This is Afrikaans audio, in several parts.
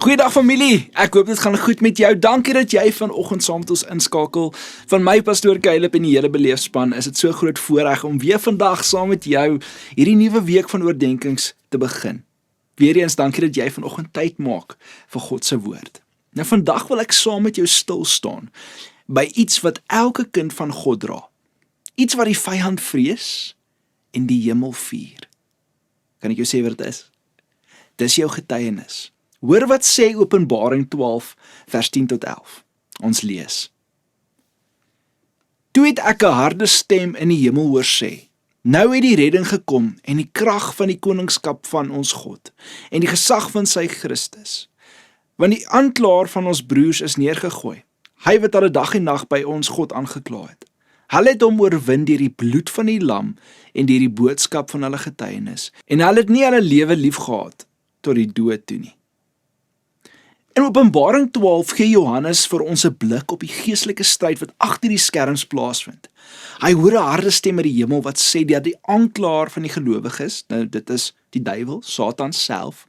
Goeiedag familie, ek hoop dit gaan goed met jou. Dankie dat jy vanoggend saam met ons inskakel. Van my pastoor Caleb en die hele beleefspan is dit so groot voorreg om weer vandag saam met jou hierdie nuwe week van oordeenkings te begin. Weereens dankie dat jy vanoggend tyd maak vir God se woord. Nou vandag wil ek saam met jou stil staan by iets wat elke kind van God dra. Iets wat die vyand vrees en die hemel vier. Kan ek jou sê wat dit is? Dis jou getuienis. Hoor wat sê Openbaring 12 vers 10 tot 11. Ons lees. Toe het ek 'n harde stem in die hemel hoor sê: Nou het die redding gekom en die krag van die koningskap van ons God en die gesag van sy Christus. Want die aanklaer van ons broers is neergegooi. Hy wat al dag en nag by ons God aangekla het. Hulle het hom oorwin deur die bloed van die lam en deur die boodskap van hulle getuienis. En hulle het nie hulle lewe liefgehad tot die dood toe nie. In Openbaring 12 gee Johannes vir ons 'n blik op die geestelike stryd wat agter die skerms plaasvind. Hy hoor 'n harde stem uit die hemel wat sê dat die aanklaer van die gelowiges, nou dit is die duiwel, Satan self,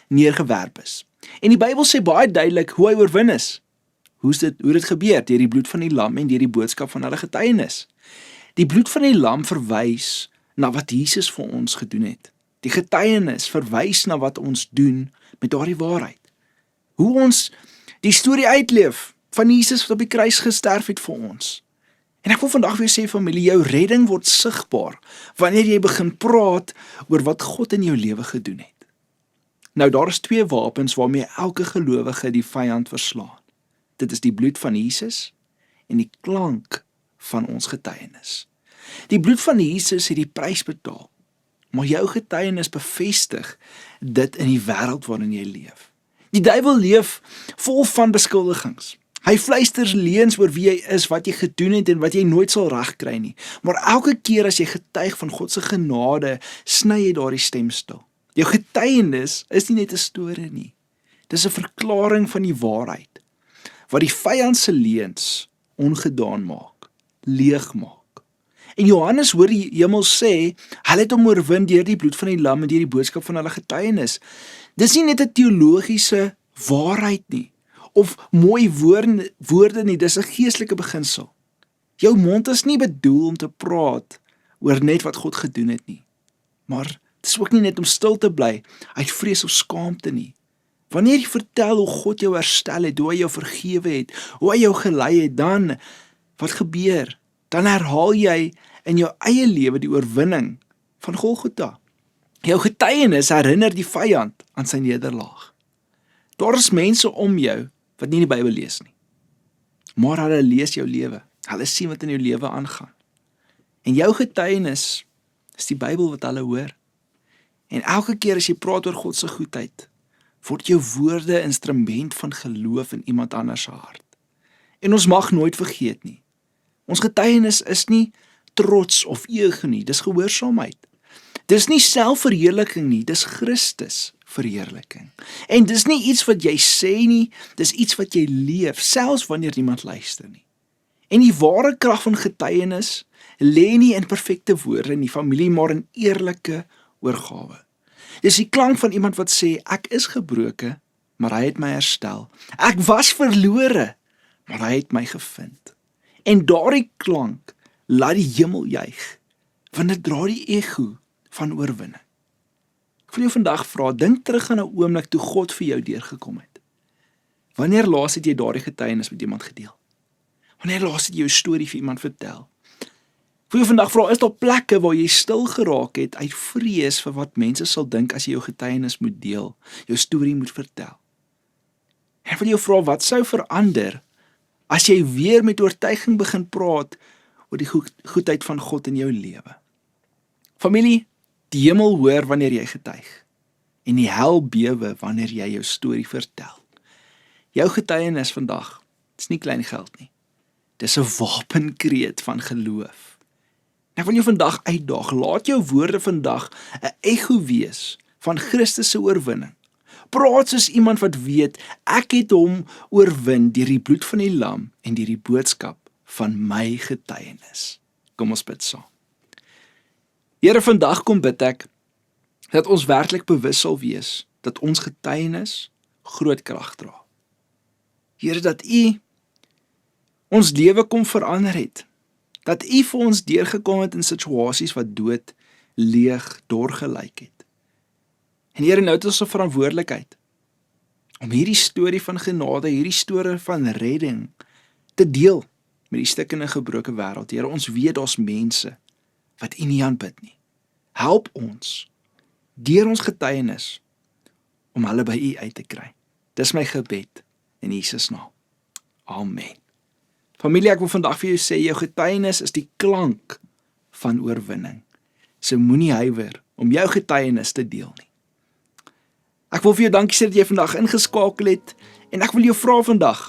neergewerp is. En die Bybel sê baie duidelik hoe hy oorwin is. Hoe dit gebeur? Deur die bloed van die lam en deur die boodskap van hulle getuienis. Die bloed van die lam verwys na wat Jesus vir ons gedoen het. Die getuienis verwys na wat ons doen met daardie waarheid. Hoe ons die storie uitleef van Jesus wat op die kruis gesterf het vir ons. En ek wil vandag weer sê familie, jou redding word sigbaar wanneer jy begin praat oor wat God in jou lewe gedoen het. Nou daar is 2 wapens waarmee elke gelowige die vyand verslaan. Dit is die bloed van Jesus en die klank van ons getuienis. Die bloed van Jesus het die prys betaal, maar jou getuienis bevestig dit in die wêreld waarin jy leef. Die duiwel leef vol van beskuldigings. Hy fluister leuns oor wie jy is, wat jy gedoen het en wat jy nooit sal regkry nie. Maar elke keer as jy getuig van God se genade, sny jy daardie stem stil. Jou getuienis is nie net 'n storie nie. Dis 'n verklaring van die waarheid wat die vyand se leuns ongedaan maak, leeg maak. En Johannes hoor die hemel sê, hulle het hom oorwin deur die bloed van die lam en deur die boodskap van hulle getuienis. Dis nie net 'n teologiese waarheid nie, of mooi woorde nie, dis 'n geestelike beginsel. Jou mond is nie bedoel om te praat oor net wat God gedoen het nie, maar dis ook nie net om stil te bly uit vrees of skaamte nie. Wanneer jy vertel hoe God jou herstel het, hoe hy jou vergewe het, hoe hy jou gelei het, dan, wat gebeur? Dan herhaal jy in jou eie lewe die oorwinning van Golgotha. Jou getuienis herinner die vyand aan sy nederlaag. Daar is mense om jou wat nie die Bybel lees nie, maar hulle lees jou lewe. Hulle sien wat in jou lewe aangaan. En jou getuienis is die Bybel wat hulle hoor. En elke keer as jy praat oor God se goedheid, word jou woorde instrument van geloof in iemand anders se hart. En ons mag nooit vergeet nie. Ons getuienis is nie trots of ego nie, dis gehoorsaamheid. Dis nie selfverheerliking nie, dis Christus verheerliking. En dis nie iets wat jy sê nie, dis iets wat jy leef, selfs wanneer niemand luister nie. En die ware krag van getuienis lê nie in perfekte woorde nie, familie, maar in eerlike oorgawe. Dis die klank van iemand wat sê, ek is gebroken, maar hy het my herstel. Ek was verlore, maar hy het my gevind. En daardie klank laat die hemel juig, want dit dra die ego van oorwinning. Ek wil jou vandag vra, dink terug aan 'n oomblik toe God vir jou deurgekom het. Wanneer laas het jy daardie getuienis met iemand gedeel? Wanneer laas het jy jou storie vir iemand vertel? Ek wil jou vandag vra, is daar plekke waar jy stil geraak het uit vrees vir wat mense sal dink as jy jou getuienis moet deel, jou storie moet vertel? En ek wil jou vra, wat sou verander as jy weer met oortuiging begin praat oor die goedheid van God in jou lewe? Familie, die hemel hoor wanneer jy getuig en die hel bewe wanneer jy jou storie vertel. Jou getuienis vandag, dis nie klein geld nie. Dis 'n wapenkreet van geloof. Ek wil jou vandag uitdaag, laat jou woorde vandag 'n ego wees van Christus se oorwinning. Praat soos iemand wat weet, ek het hom oorwin deur die bloed van die lam en deur die boodskap van my getuienis. Kom ons bid saam. Here, vandag kom bid ek dat ons werklik bewus sal wees dat ons getuienis groot krag dra. Here, dat U ons lewe kom verander het. Dat U vir ons deurgekom het in situasies wat dood, leeg, dor gelyk het. En Here, nou het ons 'n verantwoordelikheid om hierdie storie van genade, hierdie storie van redding te deel met die stikkende gebroke wêreld. Here, ons weet daar's mense wat U nie aanbid nie. Help ons deur ons getuienis om hulle by U uit te kry. Dis my gebed in Jesus naam. Amen. Familie, ek wil vandag vir jou sê, jou getuienis is die klank van oorwinning. So moenie huiwer om jou getuienis te deel nie. Ek wil vir jou dankie sê dat jy vandag ingeskakel het en ek wil jou vra vandag,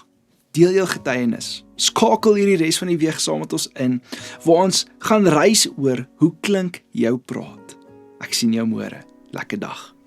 deel jou getuienis. Skakel hierdie res van die week saam met ons in, waar ons gaan reis oor hoe klink jou praat. Ek sien jou môre. Lekker dag.